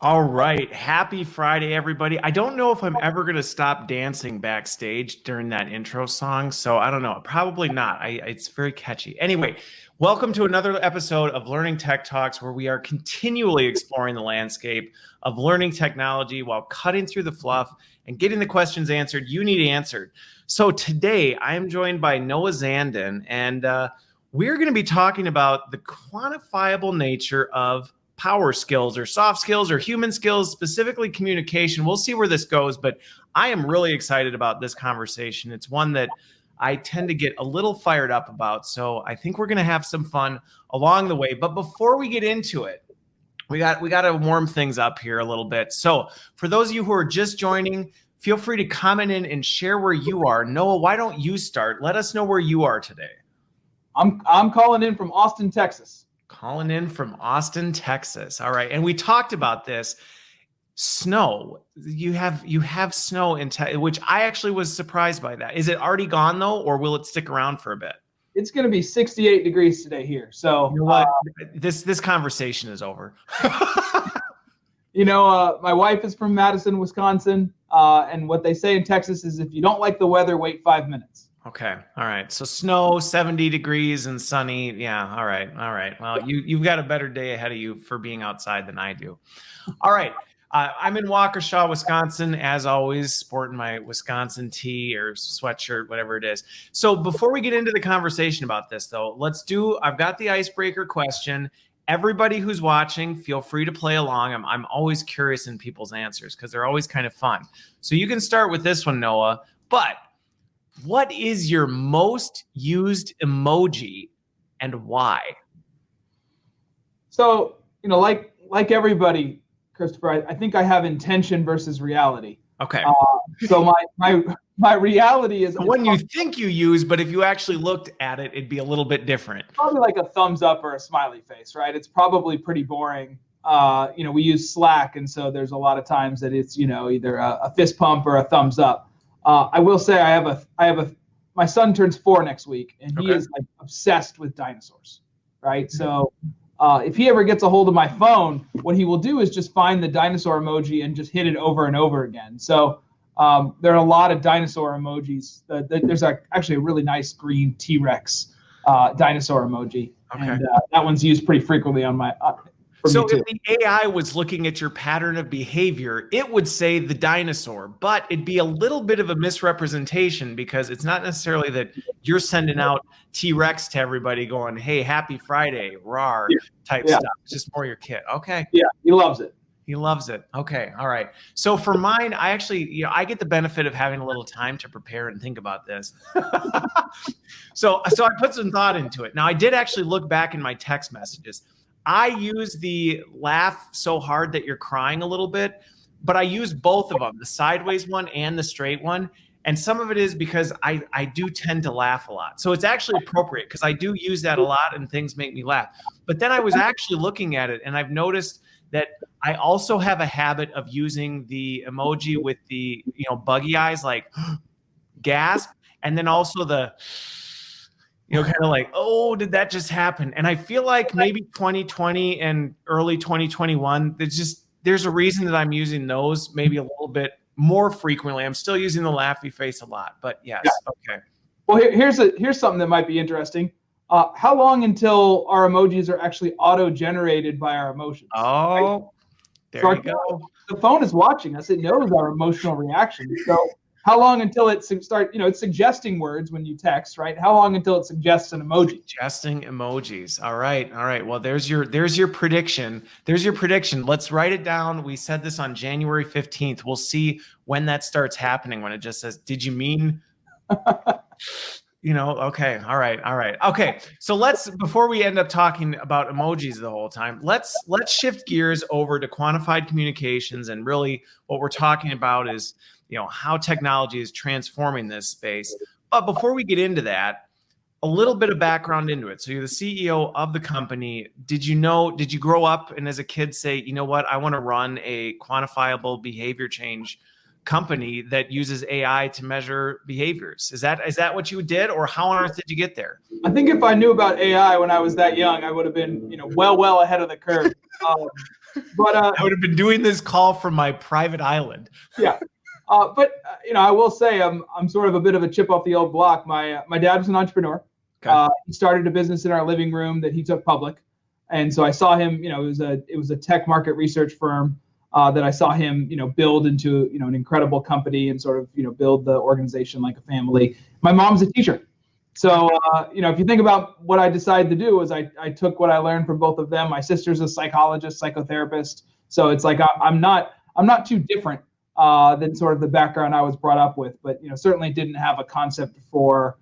All right. Happy Friday, everybody. I don't know if I'm ever going to stop dancing backstage during that intro song. So I don't know. Probably not. It's very catchy. Anyway, welcome to another episode of Learning Tech Talks, where we are continually exploring the landscape of learning technology while cutting through the fluff and getting the questions answered you need answered. So today I am joined by Noah Zandan, and we're going to be talking about the quantifiable nature of power skills or soft skills or human skills, specifically communication. We'll see where this goes, but I am really excited about this conversation. It's one that I tend to get a little fired up about. So I think we're going to have some fun along the way. But before we get into it, we got to warm things up here a little bit. So for those of you who are just joining, feel free to comment in and share where you are. Noah, why don't you start? Let us know where you are today. I'm calling in from Austin, Texas. Calling in from Austin, Texas. All right. And we talked about this. Snow. You have snow in Texas, which I actually was surprised by that. Is it already gone though, or will it stick around for a bit? It's going to be 68 degrees today here. So you know what? This conversation is over. My wife is from Madison, Wisconsin. And what they say in Texas is if you don't like the weather, wait 5 minutes. Okay. All right. So snow, 70 degrees and sunny. Yeah. All right. All right. Well, you've got a better day ahead of you for being outside than I do. All right. I'm in Waukesha, Wisconsin, as always, sporting my Wisconsin tee or sweatshirt, whatever it is. So before we get into the conversation about this, though, I've got the icebreaker question. Everybody who's watching, feel free to play along. I'm always curious in people's answers because they're always kind of fun. So you can start with this one, Noah, but what is your most used emoji and why? So, like everybody, Christopher, I think I have intention versus reality. Okay. So my reality is one you think you use, but if you actually looked at it, it'd be a little bit different. Probably like a thumbs up or a smiley face, right? It's probably pretty boring. We use Slack, and so there's a lot of times that it's either a fist pump or a thumbs up. I will say my son turns 4 next week, and he is like obsessed with dinosaurs, right? So if he ever gets a hold of my phone, what he will do is just find the dinosaur emoji and just hit it over and over again. So there are a lot of dinosaur emojis. There's actually a really nice green T-Rex dinosaur emoji, and that one's used pretty frequently on my. So if the AI was looking at your pattern of behavior, it would say the dinosaur, but it'd be a little bit of a misrepresentation because it's not necessarily that you're sending out T-Rex to everybody going, hey, happy Friday, rawr, type stuff. It's just more your kid. Okay. Yeah, he loves it. He loves it. Okay. All right. So for mine, I actually, I get the benefit of having a little time to prepare and think about this. So I put some thought into it. Now, I did actually look back in my text messages. I use the laugh so hard that you're crying a little bit, but I use both of them, the sideways one and the straight one. And some of it is because I do tend to laugh a lot. So it's actually appropriate because I do use that a lot and things make me laugh. But then I was actually looking at it and I've noticed that I also have a habit of using the emoji with the, buggy eyes, like gasp, and then also the kind of like, oh, did that just happen? And I feel like maybe 2020 and early 2021, there's a reason that I'm using those maybe a little bit more frequently. I'm still using the laughy face a lot, but yes. Yeah. Okay. Well, here's something that might be interesting. How long until our emojis are actually auto-generated by our emotions? Oh, right? There you go. The phone is watching us. It knows our emotional reaction. So how long until it it's suggesting words when you text, right? How long until it suggests an emoji? Suggesting emojis. All right. All right. Well, there's your prediction. There's your prediction. Let's write it down. We said this on January 15th. We'll see when that starts happening, when it just says, did you mean, okay. All right. All right. Okay. So before we end up talking about emojis the whole time, let's shift gears over to quantified communications. And really what we're talking about is, how technology is transforming this space. But before we get into that, a little bit of background into it. So you're the CEO of the company. Did you grow up and as a kid say, you know what, I want to run a quantifiable behavior change company that uses AI to measure behaviors? Is that what you did, or how on earth did you get there? I think if I knew about AI when I was that young, I would have been, well ahead of the curve. But I would have been doing this call from my private island. yeah. I will say I'm sort of a bit of a chip off the old block. My dad was an entrepreneur. Okay. He started a business in our living room that he took public, and so I saw him. It was a tech market research firm that I saw him build into an incredible company and sort of build the organization like a family. My mom's a teacher, so if you think about what I decided to do is I took what I learned from both of them. My sister's a psychologist, psychotherapist, so it's like I'm not too different than sort of the background I was brought up with, but certainly didn't have a concept for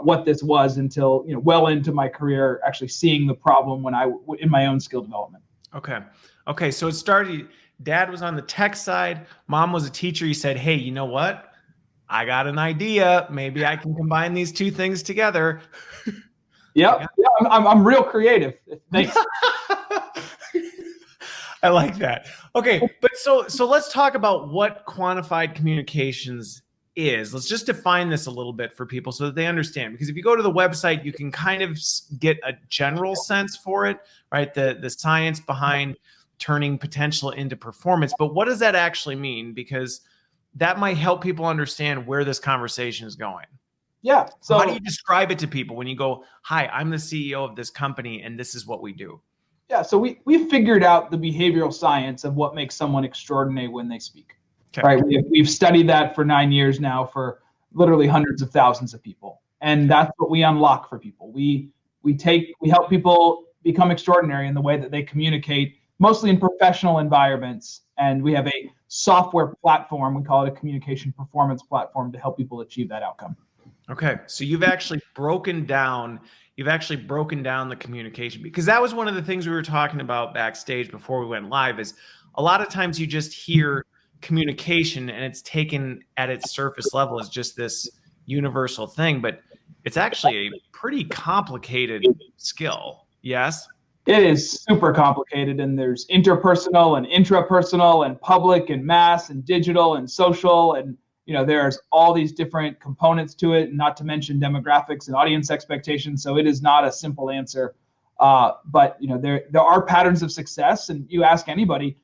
what this was until well into my career, actually seeing the problem in my own skill development. Okay. So it started. Dad was on the tech side. Mom was a teacher. You said, "Hey, you know what? I got an idea. Maybe I can combine these two things together." Yeah. I'm real creative. Thanks. I like that. Okay, but so let's talk about what quantified communications is. Let's just define this a little bit for people so that they understand. Because if you go to the website, you can kind of get a general sense for it, right? The science behind turning potential into performance. But what does that actually mean? Because that might help people understand where this conversation is going. Yeah. So how do you describe it to people when you go, "Hi, I'm the CEO of this company, and this is what we do"? Yeah, so we figured out the behavioral science of what makes someone extraordinary when they speak. Okay. Right? We've studied that for 9 years now for literally hundreds of thousands of people, and that's what we unlock for people. We help people become extraordinary in the way that they communicate, mostly in professional environments, and we have a software platform. We call it a communication performance platform to help people achieve that outcome. Okay, so you've actually broken down the communication, because that was one of the things we were talking about backstage before we went live. Is a lot of times you just hear communication and it's taken at its surface level as just this universal thing, but it's actually a pretty complicated skill. Yes, it is super complicated, and there's interpersonal and intrapersonal and public and mass and digital and social, and there's all these different components to it, not to mention demographics and audience expectations. So it is not a simple answer. But there are patterns of success, and you ask anybody,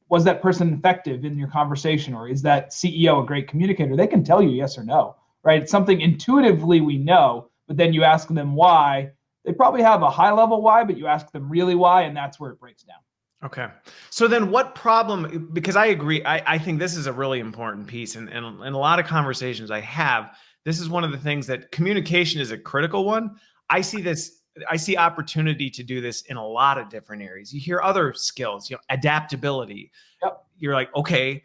was that person effective in your conversation, or is that CEO a great communicator? They can tell you yes or no, right? It's something intuitively we know, but then you ask them why. They probably have a high level why, but you ask them really why, and that's where it breaks down. Okay. So then what problem, because I agree, I think this is a really important piece, and in a lot of conversations I have, this is one of the things that communication is a critical one. I see opportunity to do this in a lot of different areas. You hear other skills, adaptability. Yep. You're like, okay,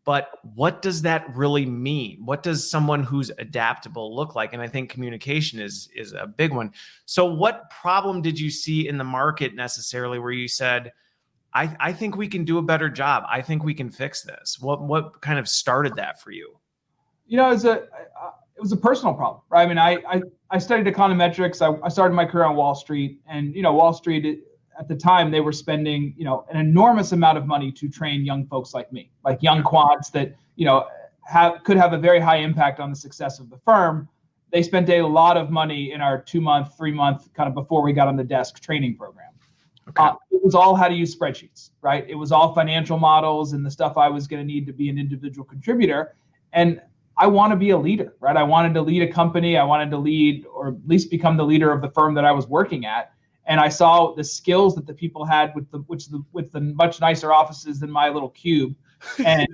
but what does that really mean? What does someone who's adaptable look like? And I think communication is a big one. So what problem did you see in the market necessarily where you said, I think we can do a better job. I think we can fix this. What kind of started that for you? It was a personal problem, right? I mean, I studied econometrics. I started my career on Wall Street, and Wall Street at the time, they were spending an enormous amount of money to train young folks like me, like young quants that could have a very high impact on the success of the firm. They spent a lot of money in our 2-month, 3-month kind of before we got on the desk training program. Okay. It was all how to use spreadsheets, right? It was all financial models and the stuff I was going to need to be an individual contributor. And I want to be a leader, right? I wanted to lead a company. I wanted to lead, or at least become the leader of the firm that I was working at. And I saw the skills that the people had with the much nicer offices than my little cube, and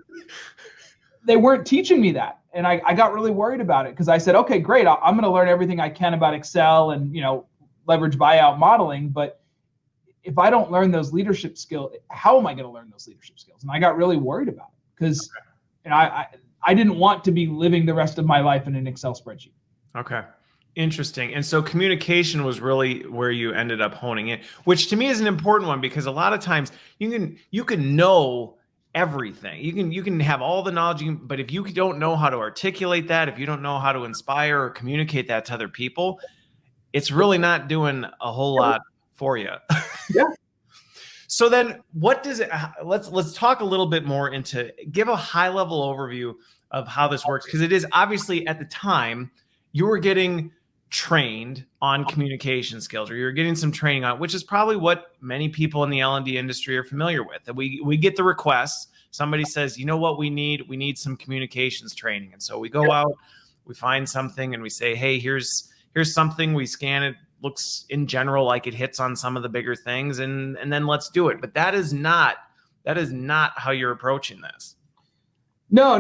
they weren't teaching me that. And I got really worried about it, because I said, okay, great, I'm going to learn everything I can about Excel and leverage buyout modeling, but if I don't learn those leadership skills, how am I going to learn those leadership skills? And I got really worried about it, because I didn't want to be living the rest of my life in an Excel spreadsheet. Okay. Interesting. And so communication was really where you ended up honing in, which to me is an important one, because a lot of times you can know everything. You can have all the knowledge, but if you don't know how to articulate that, if you don't know how to inspire or communicate that to other people, it's really not doing a whole lot for you. Yeah. So then what does it, let's talk a little bit more give a high level overview of how this works. Because it is obviously, at the time, you were getting trained on communication skills, or you're getting some training on, which is probably what many people in the L&D industry are familiar with. That we get the requests. Somebody says, you know what we need some communications training. And so we go out, we find something and we say, hey, here's something. We scan it, looks in general like it hits on some of the bigger things, and then let's do it. But that is not how you're approaching this. No,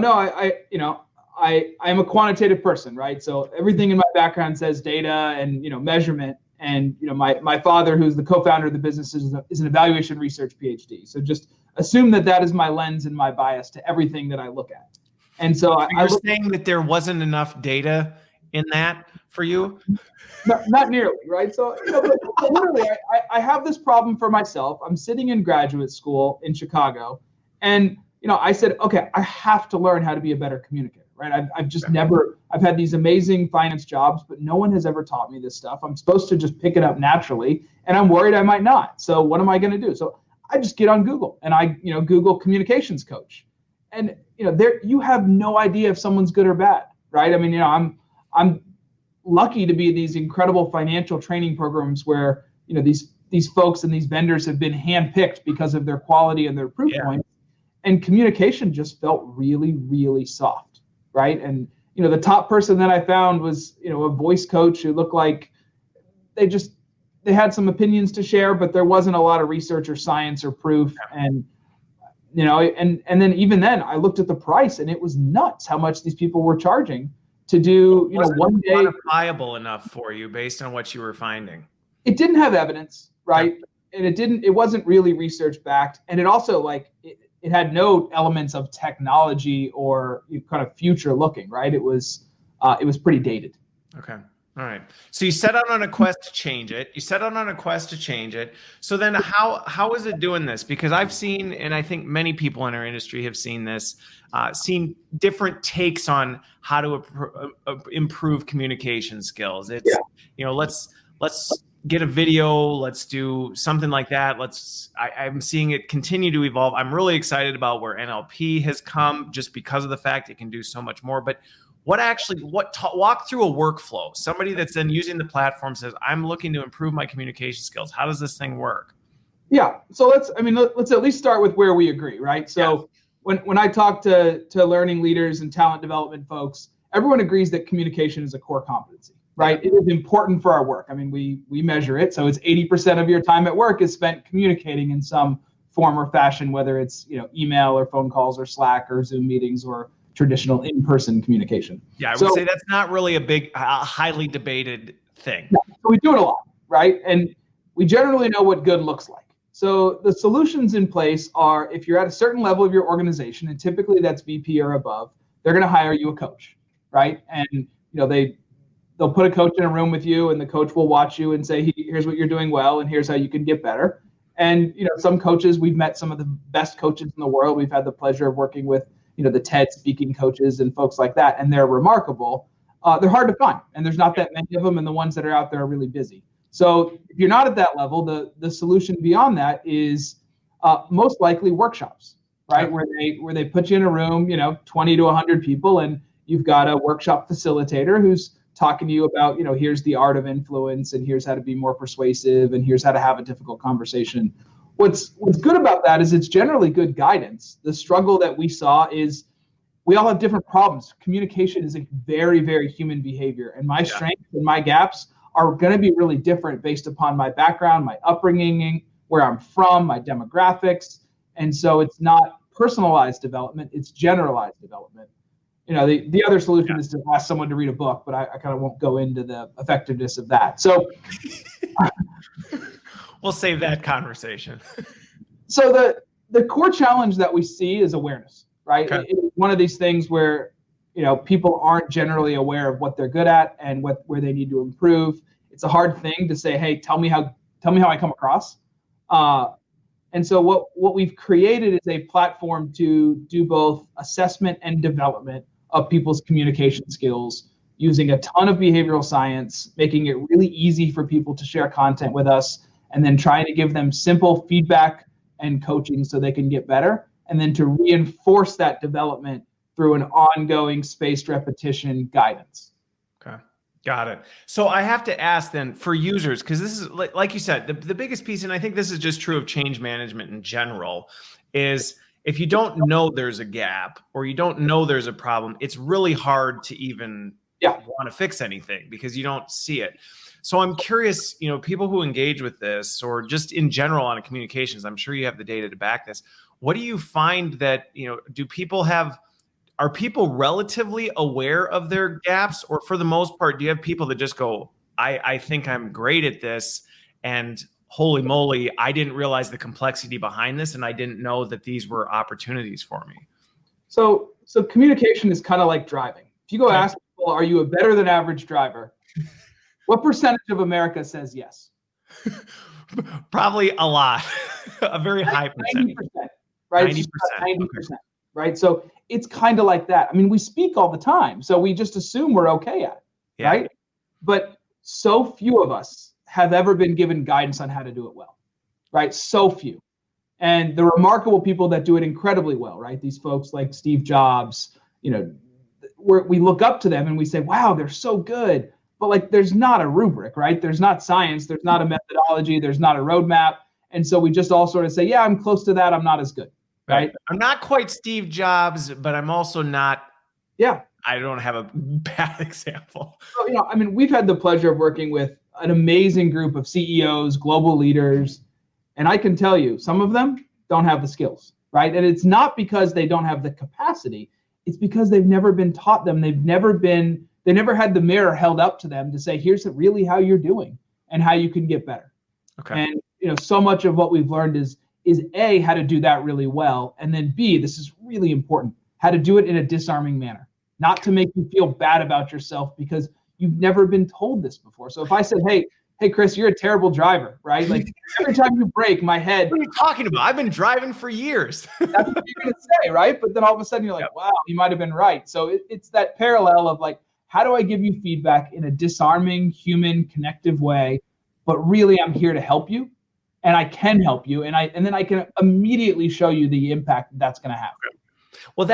I'm a quantitative person, right? So everything in my background says data and, measurement. And, my father, who's the co-founder of the business, is an evaluation research PhD. So just assume that is my lens and my bias to everything that I look at. And so you're saying that there wasn't enough data in that for you? Not nearly, right? So, but literally, I have this problem for myself. I'm sitting in graduate school in Chicago, and I said, okay, I have to learn how to be a better communicator, right? I've had these amazing finance jobs, but no one has ever taught me this stuff. I'm supposed to just pick it up naturally, and I'm worried I might not. So what am I going to do? So I just get on Google and I, Google communications coach, and there you have no idea if someone's good or bad, right? I mean, I'm lucky to be in these incredible financial training programs where these folks and these vendors have been handpicked because of their quality and their proof points. And communication just felt really, really soft, right? And the top person that I found was a voice coach who looked like they had some opinions to share, but there wasn't a lot of research or science or proof. And and then even then I looked at the price, and it was nuts how much these people were charging to do one day. Quantifiable enough for you based on what you were finding? It didn't have evidence, right? Yeah. And it wasn't really research backed, and it also it had no elements of technology or kind of future looking, right? It was pretty dated. Okay. All right. So you set out on a quest to change it. So then how is it doing this? Because I've seen, and I think many people in our industry have seen this, seen different takes on how to improve communication skills. It's, let's get a video, let's do something like that. I'm seeing it continue to evolve. I'm really excited about where NLP has come just because of the fact it can do so much more. But walk through a workflow. Somebody that's then using the platform says, I'm looking to improve my communication skills. How does this thing work? Yeah. So let's at least start with where we agree, right? So when I talk to learning leaders and talent development folks, everyone agrees that communication is a core competency, right? It is important for our work. I mean, we measure it. So it's 80% of your time at work is spent communicating in some form or fashion, whether it's, email or phone calls or Slack or Zoom meetings or traditional in-person communication. Yeah, I would say that's not really a big, highly debated thing. No, so we do it a lot, right? And we generally know what good looks like. So the solutions in place are, if you're at a certain level of your organization, and typically that's VP or above, they're going to hire you a coach, right? And they'll put a coach in a room with you, and the coach will watch you and say, here's what you're doing well, and here's how you can get better. And some coaches, we've met some of the best coaches in the world. We've had the pleasure of working with the TED speaking coaches and folks like that, and they're remarkable. They're hard to find, and there's not that many of them, and the ones that are out there are really busy. So if you're not at that level, the solution beyond that is most likely workshops, right? Where they put you in a room, 20 to 100 people, and you've got a workshop facilitator who's talking to you about, here's the art of influence, and here's how to be more persuasive, and here's how to have a difficult conversation. What's good about that is it's generally good guidance. The struggle that we saw is we all have different problems. Communication is a very, very human behavior, and my strengths and my gaps are going to be really different based upon my background, my upbringing, where I'm from, my demographics. And so it's not personalized development, it's generalized development. The other solution is to ask someone to read a book, but I kind of won't go into the effectiveness of that. So we'll save that conversation. So the core challenge that we see is awareness, right? Okay. It's one of these things where people aren't generally aware of what they're good at and where they need to improve. It's a hard thing to say, hey, tell me how I come across. And so what we've created is a platform to do both assessment and development of people's communication skills, using a ton of behavioral science, making it really easy for people to share content with us, and then trying to give them simple feedback and coaching so they can get better, and then to reinforce that development through an ongoing spaced repetition guidance. Okay. Got it. So I have to ask then for users, because this is like you said, the biggest piece, and I think this is just true of change management in general, is if you don't know there's a gap or you don't know there's a problem, it's really hard to even Yeah. want to fix anything because you don't see it. So I'm curious, people who engage with this or just in general on communications, I'm sure you have the data to back this. What do you find that, are people relatively aware of their gaps, or for the most part, do you have people that just go, I think I'm great at this, and holy moly, I didn't realize the complexity behind this, and I didn't know that these were opportunities for me? So communication is kind of like driving. If you go ask people, are you a better than average driver? What percentage of America says yes? Probably a lot, a very high percentage. 90%, right? 90%. 90%, right? So it's kind of like that. I mean, we speak all the time, so we just assume we're okay at it, right? But so few of us have ever been given guidance on how to do it well, right? So few. And the remarkable people that do it incredibly well, right? These folks like Steve Jobs, we look up to them and we say, wow, they're so good. But like, there's not a rubric, right? There's not science, there's not a methodology, there's not a roadmap. And so we just all sort of say, yeah, I'm close to that, I'm not as good, right? I'm not quite Steve Jobs, but I'm also not, I don't have a bad example. So, we've had the pleasure of working with an amazing group of CEOs, global leaders, and I can tell you, some of them don't have the skills, right? And it's not because they don't have the capacity, it's because they've never been taught them. They never had the mirror held up to them to say, here's really how you're doing and how you can get better. Okay. And so much of what we've learned is A, how to do that really well, and then B, this is really important, how to do it in a disarming manner, not to make you feel bad about yourself because you've never been told this before. So if I said, hey, Chris, you're a terrible driver, right? Like every time you brake, my head. What are you talking about? I've been driving for years. That's what you're going to say, right? But then all of a sudden you're like, wow, you might have been right. So it's that parallel of like, how do I give you feedback in a disarming, human, connective way? But really, I'm here to help you, and I can help you, and then I can immediately show you the impact that's going to have. Well,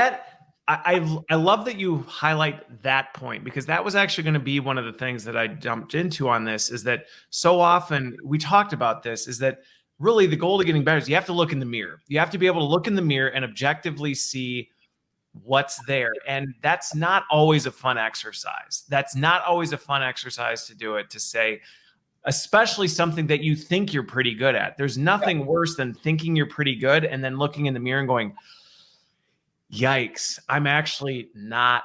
I love that you highlight that point, because that was actually going to be one of the things that I jumped into on this, is that so often we talked about this, is that really the goal to getting better is you have to look in the mirror. You have to be able to look in the mirror and objectively see what's there. And that's not always a fun exercise. That's not always a fun exercise to do it, to say, especially something that you think you're pretty good at. There's nothing worse than thinking you're pretty good and then looking in the mirror and going, yikes, I'm actually not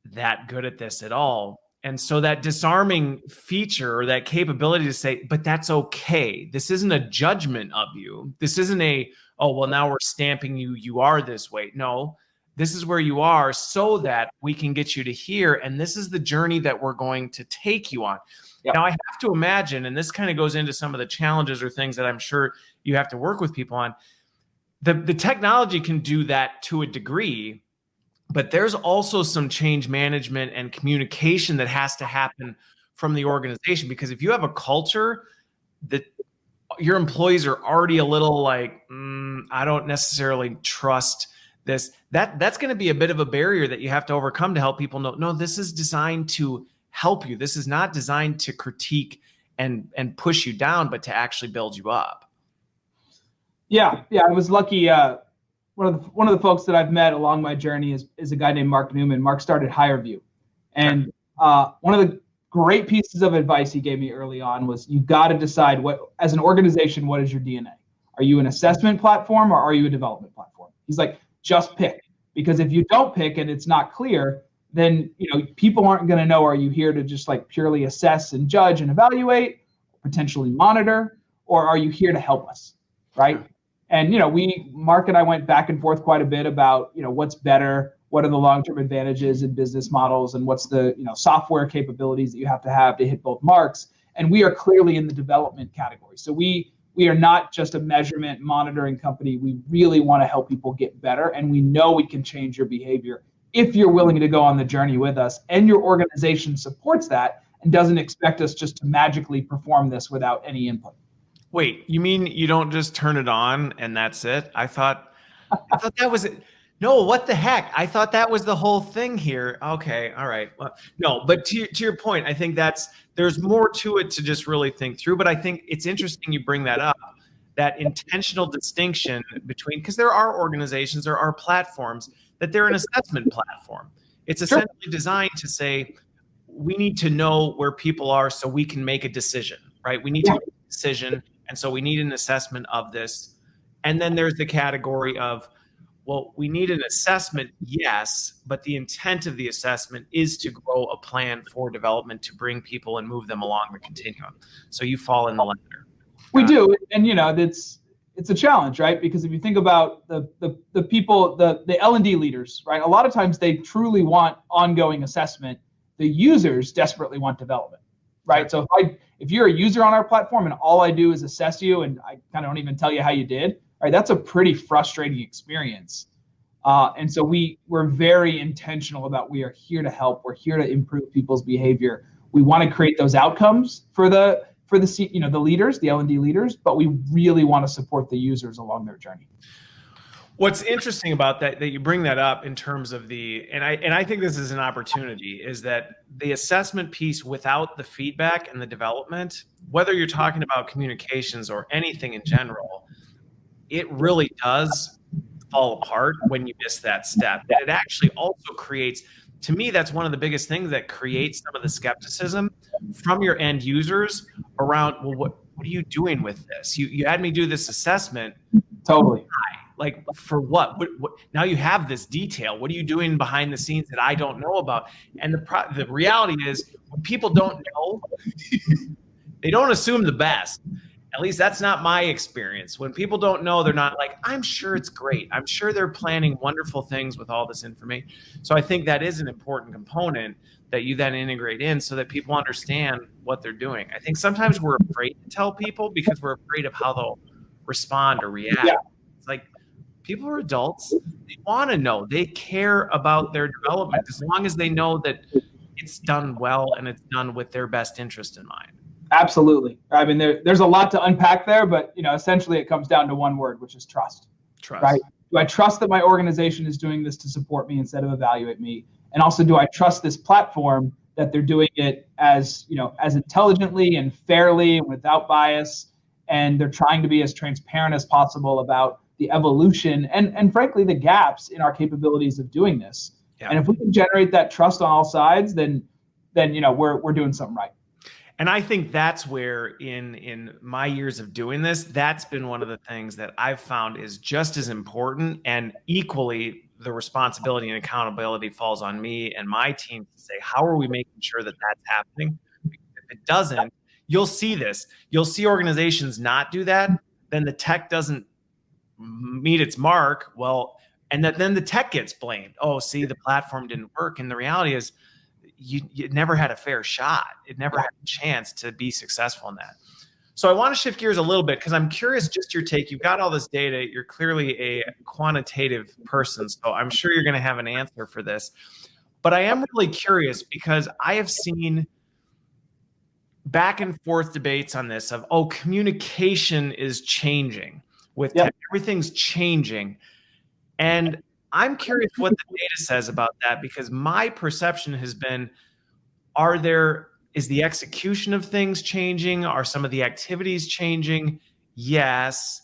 that good at this at all. And so that disarming feature, or that capability to say, but that's okay. This isn't a judgment of you. This isn't oh, well, now we're stamping you are this way. No, this is where you are so that we can get you to here. And this is the journey that we're going to take you on. Yep. Now, I have to imagine, and this kind of goes into some of the challenges or things that I'm sure you have to work with people on. The technology can do that to a degree, but there's also some change management and communication that has to happen from the organization, because if you have a culture that your employees are already a little like, I don't necessarily trust this, that's going to be a bit of a barrier that you have to overcome to help people know, no, this is designed to help you. This is not designed to critique and push you down, but to actually build you up. Yeah. I was lucky. One of the folks that I've met along my journey is a guy named Mark Newman. Mark started HireVue, and one of the great pieces of advice he gave me early on was, you got to decide as an organization, what is your DNA? Are you an assessment platform or are you a development platform? He's like, just pick, because if you don't pick and it's not clear, then people aren't going to know, are you here to just like purely assess and judge and evaluate, potentially monitor, or are you here to help us, right? And Mark and I went back and forth quite a bit about what's better, what are the long-term advantages in business models, and what's the software capabilities that you have to hit both marks. And we are clearly in the development category. So we are not just a measurement monitoring company. We really want to help people get better, and we know we can change your behavior if you're willing to go on the journey with us, and your organization supports that and doesn't expect us just to magically perform this without any input. Wait, you mean you don't just turn it on and that's it? I thought that was it. No, what the heck? I thought that was the whole thing here. Okay, all right. Well, no, but to your point, I think there's more to it to just really think through. But I think it's interesting you bring that up, that intentional distinction between, because there are organizations, there are platforms that they're an assessment platform. It's Sure. essentially designed to say, we need to know where people are so we can make a decision, right? We need to make a decision. And so we need an assessment of this. And then there's the category of, well, we need an assessment, yes, but the intent of the assessment is to grow a plan for development to bring people and move them along the continuum. So you fall in the latter. We do, and it's a challenge, right? Because if you think about the people, the L&D leaders, right? A lot of times they truly want ongoing assessment. The users desperately want development, right? So if you're a user on our platform and all I do is assess you and I kind of don't even tell you how you did, right? That's a pretty frustrating experience. And so we're very intentional about, we are here to help. We're here to improve people's behavior. We want to create those outcomes for the leaders, the L&D leaders, but we really want to support the users along their journey. What's interesting about that you bring that up in terms of and I think this is an opportunity, is that the assessment piece without the feedback and the development, whether you're talking about communications or anything in general, it really does fall apart when you miss that step. And it actually also creates, to me, that's one of the biggest things that creates some of the skepticism from your end users around, well, what are you doing with this? You had me do this assessment. Totally. Like, for what? What? Now you have this detail. What are you doing behind the scenes that I don't know about? And the reality is, when people don't know, they don't assume the best. At least that's not my experience. When people don't know, they're not like, I'm sure it's great. I'm sure they're planning wonderful things with all this information. So I think that is an important component that you then integrate in so that people understand what they're doing. I think sometimes we're afraid to tell people because we're afraid of how they'll respond or react. Yeah. It's like, people are adults. They want to know. They care about their development as long as they know that it's done well and it's done with their best interest in mind. Absolutely. I mean, there's a lot to unpack there, but essentially it comes down to one word, which is trust. Trust. Right? Do I trust that my organization is doing this to support me instead of evaluate me? And also, do I trust this platform that they're doing it as intelligently and fairly and without bias, and they're trying to be as transparent as possible about the evolution and frankly the gaps in our capabilities of doing this. Yeah. And if we can generate that trust on all sides, then we're doing something right. And I think that's where in my years of doing this, that's been one of the things that I've found is just as important, and equally the responsibility and accountability falls on me and my team to say, how are we making sure that that's happening? Because if it doesn't, you'll see this. You'll see organizations not do that. Then the tech doesn't meet its mark. Well, and then the tech gets blamed. Oh, see, the platform didn't work. And the reality is, you never had a fair shot. It never had a chance to be successful in that. So I want to shift gears a little bit because I'm curious just your take. You've got all this data. You're clearly a quantitative person, so I'm sure you're going to have an answer for this. But I am really curious because I have seen back and forth debates on this of, communication is changing with tech. Everything's changing. And I'm curious what the data says about that, because my perception has been, is the execution of things changing? Are some of the activities changing? Yes.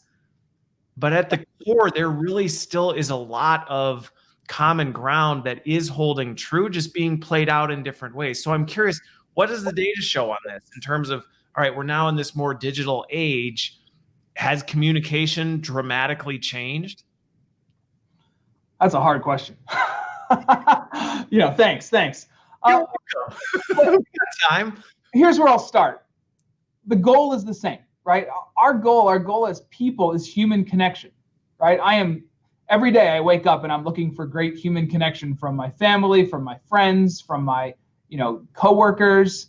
But at the core, there really still is a lot of common ground that is holding true, just being played out in different ways. So I'm curious, what does the data show on this in terms of, all right, we're now in this more digital age. Has communication dramatically changed? That's a hard question. Thanks. Time. Here's where I'll start. The goal is the same, right? Our goal as people is human connection, right? Every day I wake up and I'm looking for great human connection from my family, from my friends, from my, coworkers,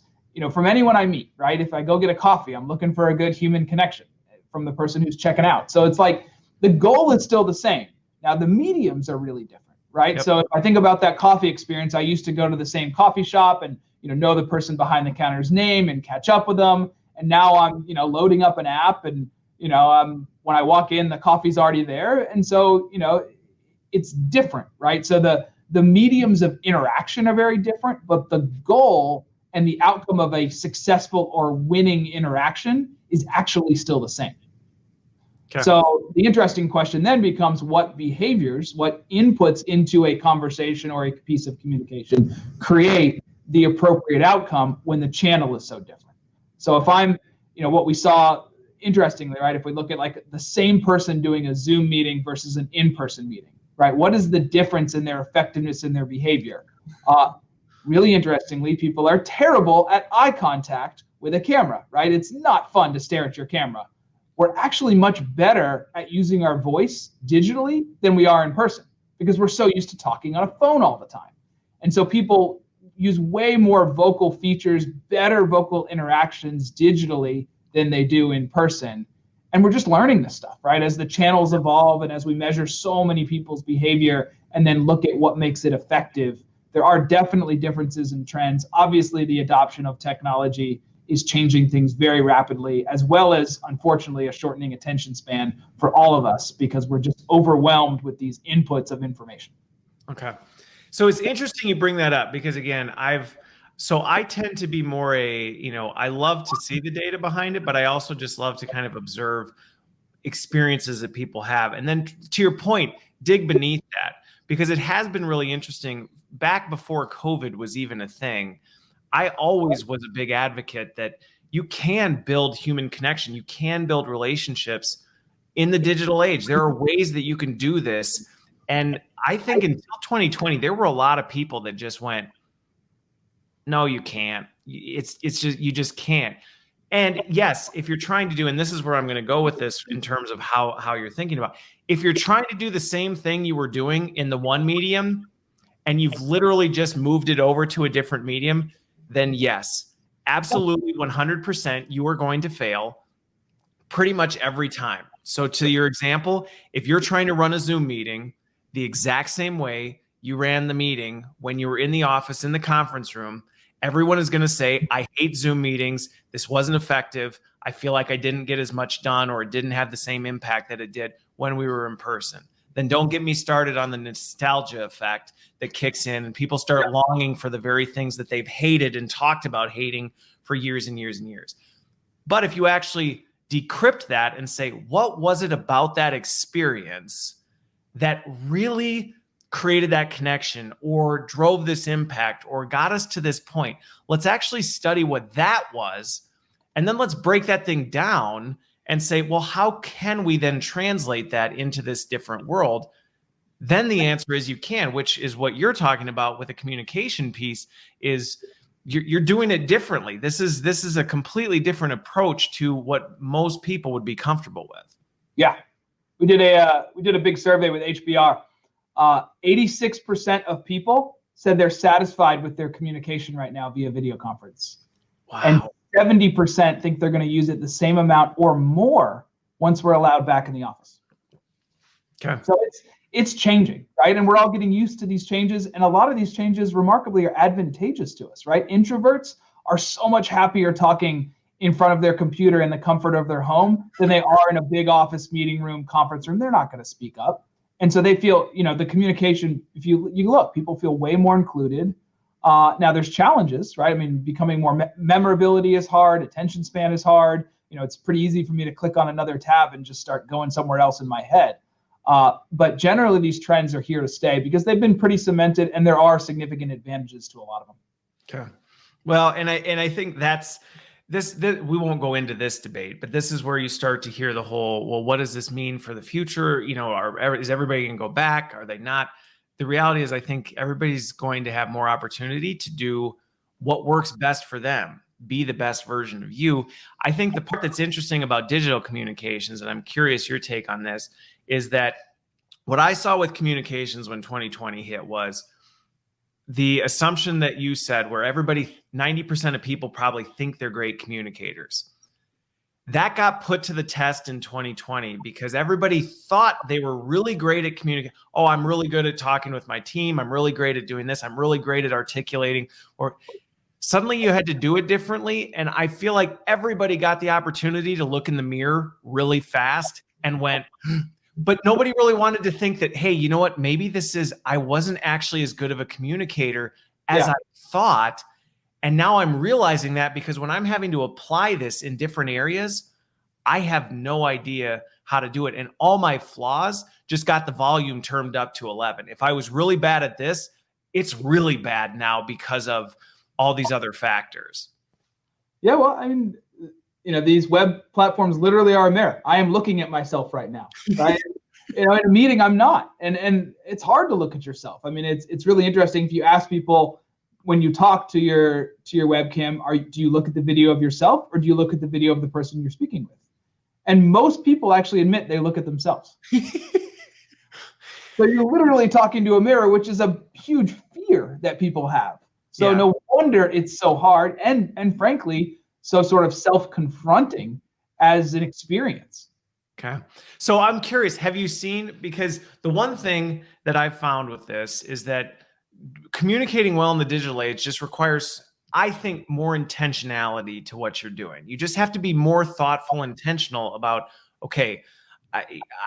from anyone I meet, right? If I go get a coffee, I'm looking for a good human connection from the person who's checking out. So it's like the goal is still the same. Now the mediums are really different, right? Yep. So if I think about that coffee experience, I used to go to the same coffee shop and know the person behind the counter's name and catch up with them. And now I'm loading up an app and when I walk in, the coffee's already there. And so it's different, right? So the mediums of interaction are very different, but the goal and the outcome of a successful or winning interaction is actually still the same. Okay. So the interesting question then becomes what behaviors, what inputs into a conversation or a piece of communication create the appropriate outcome when the channel is so different. So if I'm, what we saw interestingly, right, if we look at like the same person doing a Zoom meeting versus an in-person meeting, right, what is the difference in their effectiveness in their behavior? Really interestingly, people are terrible at eye contact with a camera, right? It's not fun to stare at your camera. We're actually much better at using our voice digitally than we are in person because we're so used to talking on a phone all the time. And so people use way more vocal features, better vocal interactions digitally than they do in person. And we're just learning this stuff, right? As the channels evolve and as we measure so many people's behavior and then look at what makes it effective, there are definitely differences in trends. Obviously, the adoption of technology is changing things very rapidly, as well as, unfortunately, a shortening attention span for all of us because we're just overwhelmed with these inputs of information. Okay. So it's interesting you bring that up because, again, I tend to be more I love to see the data behind it, but I also just love to kind of observe experiences that people have. And then to your point, dig beneath that because it has been really interesting. Back before COVID was even a thing, I always was a big advocate that you can build human connection. You can build relationships in the digital age. There are ways that you can do this. And I think until 2020, there were a lot of people that just went, no, you can't. It's just, you just can't. And yes, if you're trying to do, and this is where I'm going to go with this in terms of how you're thinking about, if you're trying to do the same thing you were doing in the one medium and you've literally just moved it over to a different medium, then yes, absolutely 100% you are going to fail pretty much every time. So to your example, if you're trying to run a Zoom meeting the exact same way you ran the meeting when you were in the office in the conference room, everyone is going to say, I hate Zoom meetings. This wasn't effective. I feel like I didn't get as much done or it didn't have the same impact that it did when we were in person. Then don't get me started on the nostalgia effect that kicks in and people start longing for the very things that they've hated and talked about hating for years and years and years. But if you actually decrypt that and say, what was it about that experience that really created that connection or drove this impact or got us to this point? Let's actually study what that was. And then let's break that thing down and say, well, how can we then translate that into this different world? Then the answer is you can, which is what you're talking about with the communication piece is you're doing it differently. This is a completely different approach to what most people would be comfortable with. Yeah, we did a big survey with HBR. 86% of people said they're satisfied with their communication right now via video conference. Wow. And 70% think they're going to use it the same amount or more once we're allowed back in the office. Okay. So it's changing, right? And we're all getting used to these changes. And a lot of these changes remarkably are advantageous to us, right? Introverts are so much happier talking in front of their computer in the comfort of their home than they are in a big office meeting room, conference room. They're not going to speak up. And so they feel, the communication, if you look, people feel way more included. Now there's challenges, right? I mean, becoming more memorability is hard. Attention span is hard. It's pretty easy for me to click on another tab and just start going somewhere else in my head. But generally these trends are here to stay because they've been pretty cemented and there are significant advantages to a lot of them. Okay. Well, and I think that's this we won't go into this debate, but this is where you start to hear the whole, well, what does this mean for the future? Is everybody going to go back? Are they not? The reality is I think everybody's going to have more opportunity to do what works best for them, be the best version of you. I think the part that's interesting about digital communications, and I'm curious your take on this, is that what I saw with communications when 2020 hit was the assumption that you said where 90% of people probably think they're great communicators. That got put to the test in 2020 because everybody thought they were really great at communicating. Oh, I'm really good at talking with my team. I'm really great at doing this. I'm really great at articulating. Or suddenly you had to do it differently. And I feel like everybody got the opportunity to look in the mirror really fast and went, but nobody really wanted to think that, hey, you know what? Maybe I wasn't actually as good of a communicator as I thought. And now I'm realizing that because when I'm having to apply this in different areas, I have no idea how to do it. And all my flaws just got the volume turned up to 11. If I was really bad at this, it's really bad now because of all these other factors. Yeah, well, I mean, these web platforms literally are a mirror. I am looking at myself right now, right? In a meeting, I'm not. And it's hard to look at yourself. I mean, it's really interesting. If you ask people when you talk to your webcam, do you look at the video of yourself or do you look at the video of the person you're speaking with? And most people actually admit they look at themselves. So you're literally talking to a mirror, which is a huge fear that people have. So no wonder it's so hard and frankly, so sort of self-confronting as an experience. Okay. So I'm curious, have you seen, because the one thing that I've found with this is that communicating well in the digital age just requires, I think, more intentionality to what you're doing. You just have to be more thoughtful, intentional about, okay,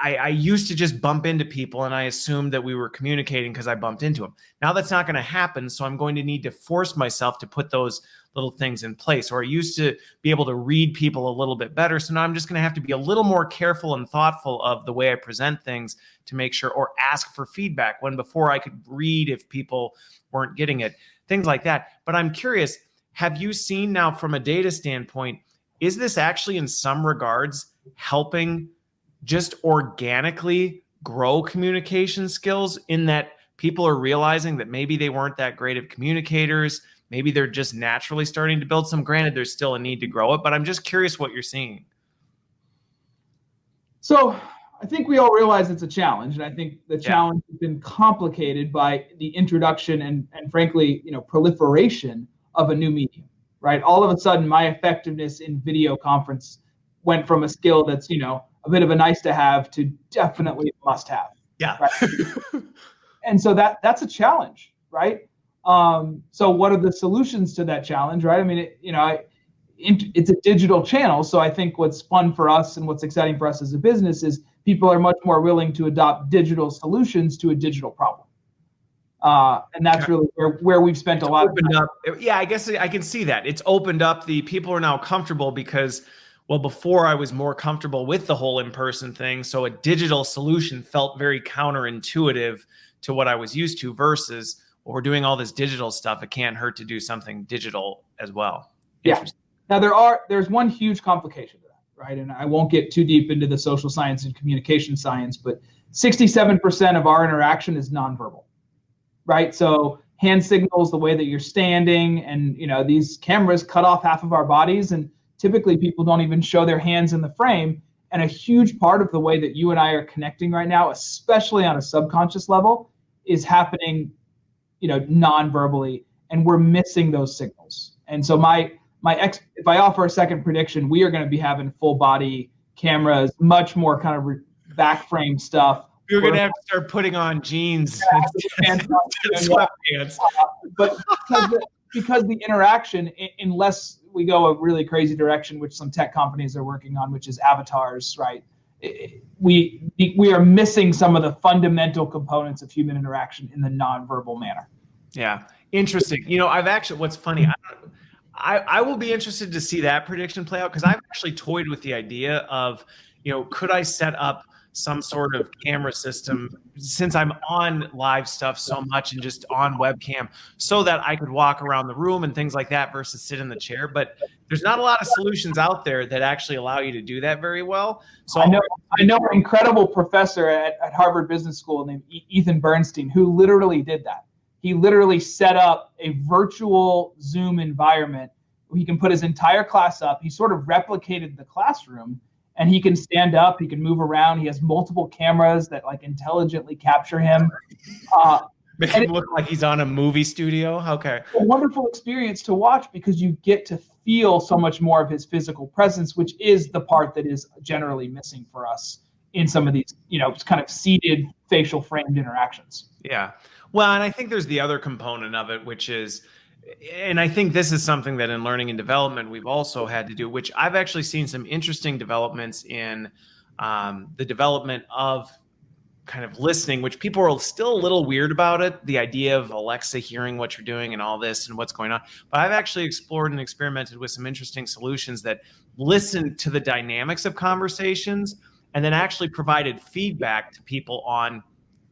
I used to just bump into people and I assumed that we were communicating because I bumped into them. Now that's not going to happen. So I'm going to need to force myself to put those little things in place. Or I used to be able to read people a little bit better. So now I'm just going to have to be a little more careful and thoughtful of the way I present things to make sure, or ask for feedback when before I could read if people weren't getting it, things like that. But I'm curious, have you seen now from a data standpoint, is this actually in some regards helping just organically grow communication skills, in that people are realizing that maybe they weren't that great of communicators? Maybe they're just naturally starting to build some. Granted, there's still a need to grow it, but I'm just curious what you're seeing. So I think we all realize it's a challenge. And I think the challenge has been complicated by the introduction and frankly, proliferation of a new medium, right? All of a sudden, my effectiveness in video conference went from a skill that's, a bit of a nice to have to definitely a must have. Yeah. Right? And so that's a challenge, right? So what are the solutions to that challenge, right? I mean, it's a digital channel. So I think what's fun for us and what's exciting for us as a business is people are much more willing to adopt digital solutions to a digital problem. And that's really where we've spent a lot of time. Yeah, I guess I can see that. It's opened up. The people are now comfortable because, well, before I was more comfortable with the whole in-person thing. So a digital solution felt very counterintuitive to what I was used to, versus, well, we're doing all this digital stuff. It can't hurt to do something digital as well. Yeah. Now there's one huge complication to that, right? And I won't get too deep into the social science and communication science, but 67% of our interaction is nonverbal, right? So hand signals, the way that you're standing, and these cameras cut off half of our bodies, and typically people don't even show their hands in the frame. And a huge part of the way that you and I are connecting right now, especially on a subconscious level, is happening, non-verbally, and we're missing those signals. And so if I offer a second prediction, we are going to be having full body cameras, much more kind of back frame stuff. You're going to have to start putting on jeans and sweatpants. But because the interaction, unless we go a really crazy direction, which some tech companies are working on, which is avatars, right? We are missing some of the fundamental components of human interaction in the nonverbal manner. Yeah, interesting. What's funny, I will be interested to see that prediction play out, because I've actually toyed with the idea of, could I set up some sort of camera system, since I'm on live stuff so much and just on webcam, so that I could walk around the room and things like that versus sit in the chair. But there's not a lot of solutions out there that actually allow you to do that very well. So I know an incredible professor at Harvard Business School named Ethan Bernstein, who literally did that. He literally set up a virtual Zoom environment where he can put his entire class up. He sort of replicated the classroom, and he can stand up, he can move around. He has multiple cameras that intelligently capture him. Make him look like he's on a movie studio. Okay. A wonderful experience to watch, because you get to feel so much more of his physical presence, which is the part that is generally missing for us in some of these, kind of seated facial framed interactions. Yeah. Well, and I think there's the other component of it, which is, and I think this is something that in learning and development we've also had to do, which I've actually seen some interesting developments in the development of kind of listening, which people are still a little weird about it, the idea of Alexa hearing what you're doing and all this and what's going on. But I've actually explored and experimented with some interesting solutions that listen to the dynamics of conversations and then actually provided feedback to people on,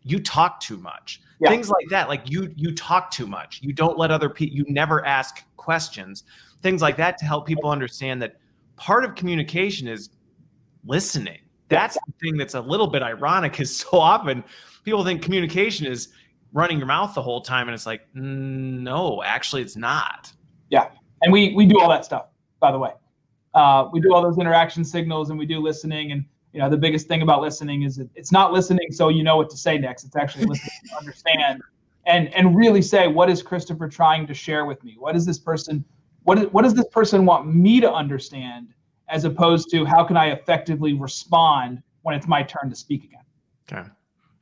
you talk too much. Yeah. Things like that, like you talk too much. You don't let other people, you never ask questions, things like that, to help people understand that part of communication is listening. That's the thing that's a little bit ironic, is so often people think communication is running your mouth the whole time. And it's like, no, actually it's not. Yeah. And we do all that stuff, by the way. We do all those interaction signals, and we do listening. And, you know, the biggest thing about listening is it's not listening so you know what to say next. It's actually listening to understand and really say, what is Christopher trying to share with me? What is this person, what does this person want me to understand, as opposed to how can I effectively respond when it's my turn to speak again? Okay.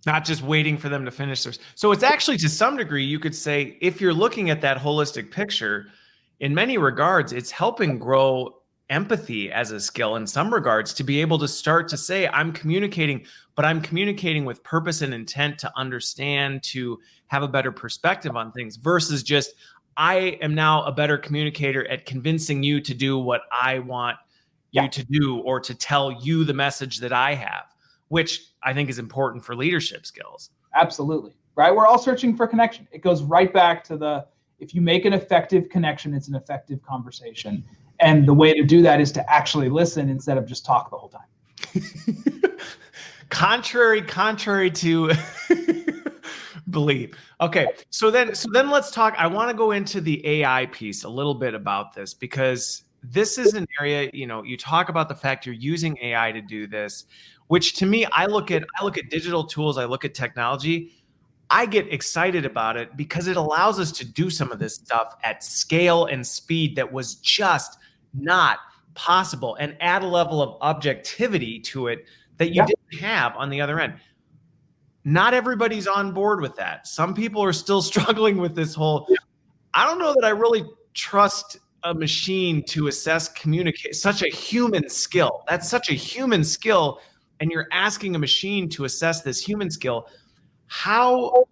Not just waiting for them to finish theirs. So it's actually, to some degree, you could say, if you're looking at that holistic picture, in many regards, it's helping grow empathy as a skill in some regards, to be able to start to say, I'm communicating, but I'm communicating with purpose and intent to understand, to have a better perspective on things, versus just, I am now a better communicator at convincing you to do what I want you to do, or to tell you the message that I have, which I think is important for leadership skills. Absolutely. Right. We're all searching for connection. It goes right back to if you make an effective connection, it's an effective conversation. And the way to do that is to actually listen instead of just talk the whole time. Contrary to believe. Okay. So then let's talk. I want to go into the AI piece a little bit about this, because this is an area, you know, you talk about the fact you're using AI to do this, which to me, I look at digital tools, I look at technology, I get excited about it because it allows us to do some of this stuff at scale and speed that was just not possible, and add a level of objectivity to it that you didn't have on the other end. Not everybody's on board with that. Some people are still struggling with this whole, I don't know that I really trust a machine to assess such a human skill. That's such a human skill. And you're asking a machine to assess this human skill. How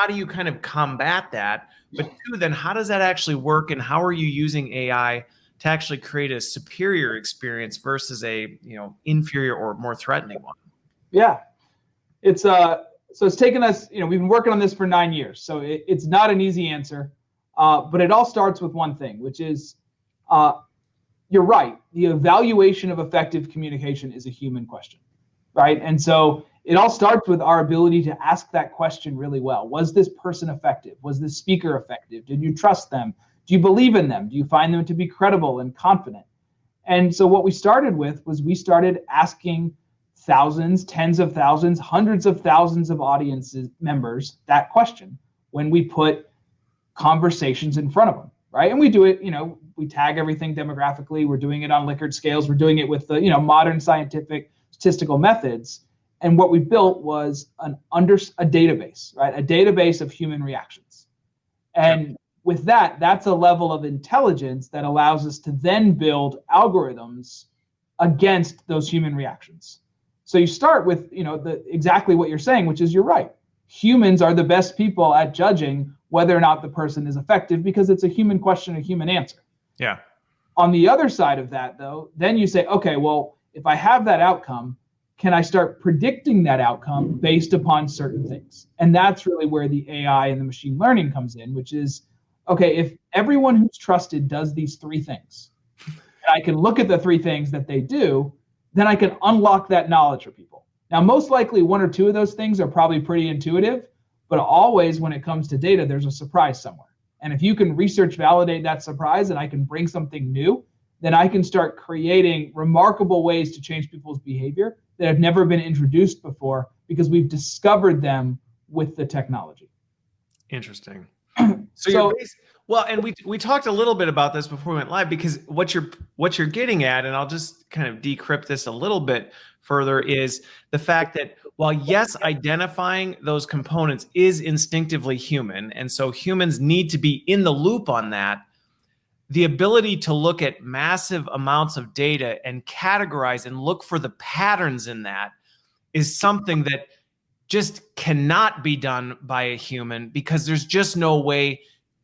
do you kind of combat that? But two, then how does that actually work? And how are you using AI to actually create a superior experience versus a, you know, inferior or more threatening one? Yeah. So it's taken us, you know, we've been working on this for 9 years. So it's not an easy answer. But it all starts with one thing, which is, you're right. The evaluation of effective communication is a human question, right? And so it all starts with our ability to ask that question really well. Was this person effective? Was this speaker effective? Did you trust them? Do you believe in them? Do you find them to be credible and confident? And so what we started with was, we started asking thousands, tens of thousands, hundreds of thousands of audience members that question when we put conversations in front of them, right? And we do it, you know, we tag everything demographically. We're doing it on Likert scales. We're doing it with the, you know, modern scientific statistical methods. And what we built was a database, right? A database of human reactions. And with that, that's a level of intelligence that allows us to then build algorithms against those human reactions. So you start with, you know, exactly what you're saying, which is, you're right. Humans are the best people at judging whether or not the person is effective, because it's a human question, a human answer. Yeah. On the other side of that, though, then you say, okay, well, if I have that outcome, can I start predicting that outcome based upon certain things? And that's really where the AI and the machine learning comes in, which is, okay, if everyone who's trusted does these 3 things, and I can look at the 3 things that they do, then I can unlock that knowledge for people. Now, most likely 1 or 2 of those things are probably pretty intuitive, but always when it comes to data, there's a surprise somewhere. And if you can research validate that surprise, and I can bring something new, then I can start creating remarkable ways to change people's behavior that have never been introduced before, because we've discovered them with the technology. Interesting. So well, and we talked a little bit about this before we went live, because what you're getting at, and I'll just kind of decrypt this a little bit further, is the fact that while yes, identifying those components is instinctively human, and so humans need to be in the loop on that, the ability to look at massive amounts of data and categorize and look for the patterns in that is something that just cannot be done by a human, because there's just no way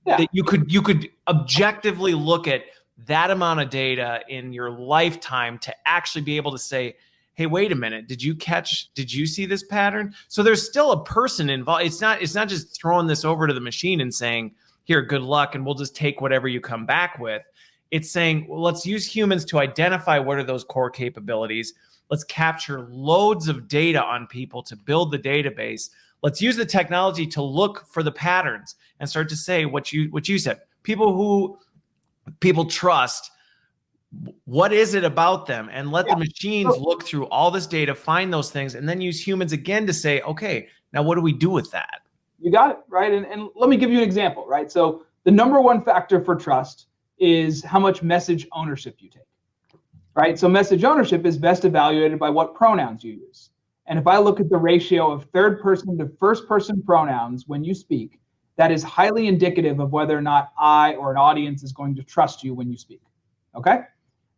that you could objectively look at that amount of data in your lifetime to actually be able to say, hey, wait a minute, did you see this pattern? So there's still a person involved. It's not just throwing this over to the machine and saying, here, good luck, and we'll just take whatever you come back with. It's saying, well, let's use humans to identify what are those core capabilities. Let's capture loads of data on people to build the database. Let's use the technology to look for the patterns and start to say what you said. People who people trust, what is it about them? And let the machines look through all this data, find those things, and then use humans again to say, okay, now what do we do with that? You got it, right? And let me give you an example, right? So the number one factor for trust is how much message ownership you take, right? So message ownership is best evaluated by what pronouns you use. And if I look at the ratio of third person to first person pronouns when you speak, that is highly indicative of whether or not I or an audience is going to trust you when you speak, okay?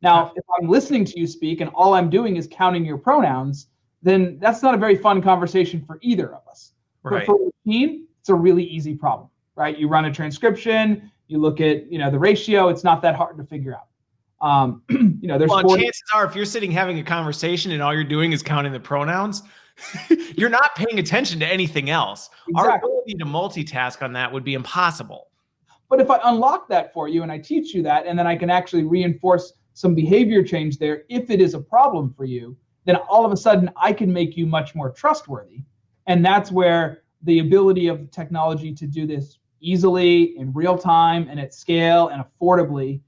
Now, if I'm listening to you speak and all I'm doing is counting your pronouns, then that's not a very fun conversation for either of us. Right. But for a team, it's a really easy problem, right? You run a transcription, you look at the ratio. It's not that hard to figure out. There's chances are, if you're sitting having a conversation and all you're doing is counting the pronouns, you're not paying attention to anything else. Exactly. Our ability to multitask on that would be impossible. But if I unlock that for you and I teach you that, and then I can actually reinforce some behavior change there, if it is a problem for you, then all of a sudden I can make you much more trustworthy. And that's where the ability of the technology to do this easily, in real time, and at scale, and affordably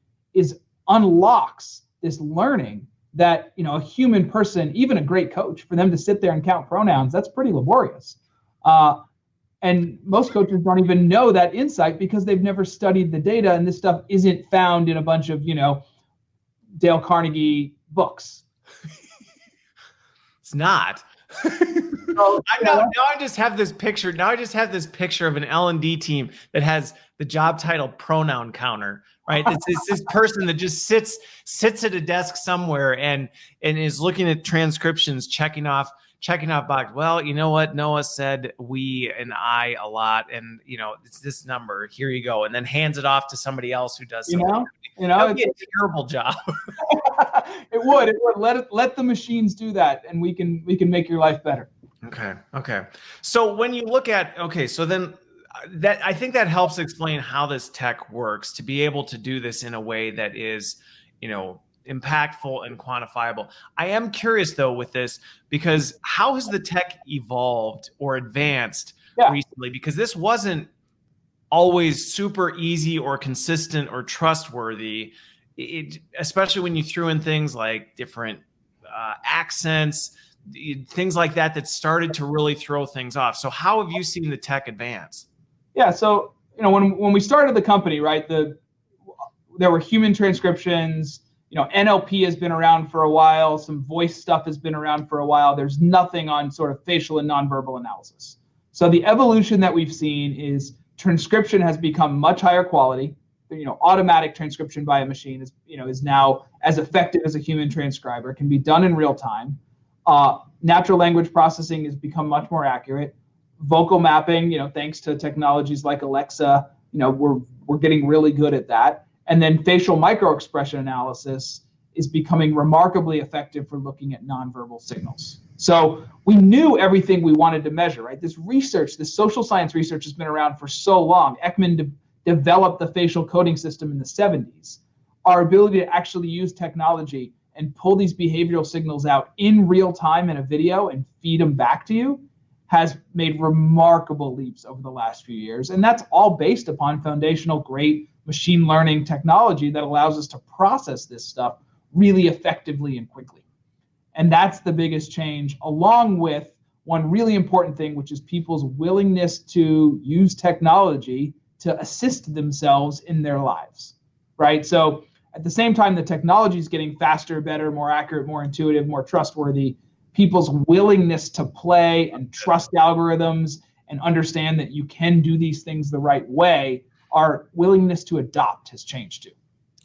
unlocks this learning that a human person, even a great coach, for them to sit there and count pronouns, that's pretty laborious. And most coaches don't even know that insight because they've never studied the data, and this stuff isn't found in a bunch of Dale Carnegie books. It's not. Now I just have this picture. Now I just have this picture of an L&D team that has the job title pronoun counter, right? It's this person that just sits at a desk somewhere and is looking at transcriptions, checking off box. Well, you know what? Noah said we and I a lot, and it's this number. Here you go, and then hands it off to somebody else who does something. That would be a terrible job. It would. Let the machines do that, and we can make your life better. Okay. So when you look at, so then that, I think that helps explain how this tech works to be able to do this in a way that is, impactful and quantifiable. I am curious though with this, because how has the tech evolved or advanced recently? Because this wasn't always super easy or consistent or trustworthy, especially when you threw in things like different accents, things like that started to really throw things off. So how have you seen the tech advance? Yeah, so when we started the company, right, there were human transcriptions. NLP has been around for a while. Some voice stuff has been around for a while. There's nothing on sort of facial and nonverbal analysis. So the evolution that we've seen is transcription has become much higher quality. Automatic transcription by a machine is now as effective as a human transcriber. It can be done in real time. Natural language processing has become much more accurate. Vocal mapping, thanks to technologies like Alexa, we're getting really good at that. And then facial microexpression analysis is becoming remarkably effective for looking at nonverbal signals. So we knew everything we wanted to measure, right? This social science research has been around for so long. Ekman developed the facial coding system in the 70s. Our ability to actually use technology and pull these behavioral signals out in real time in a video and feed them back to you has made remarkable leaps over the last few years. And that's all based upon foundational great machine learning technology that allows us to process this stuff really effectively and quickly. And that's the biggest change, along with one really important thing, which is people's willingness to use technology to assist themselves in their lives, right? So at the same time, the technology is getting faster, better, more accurate, more intuitive, more trustworthy. People's willingness to play and trust algorithms and understand that you can do these things the right way, our willingness to adopt has changed too.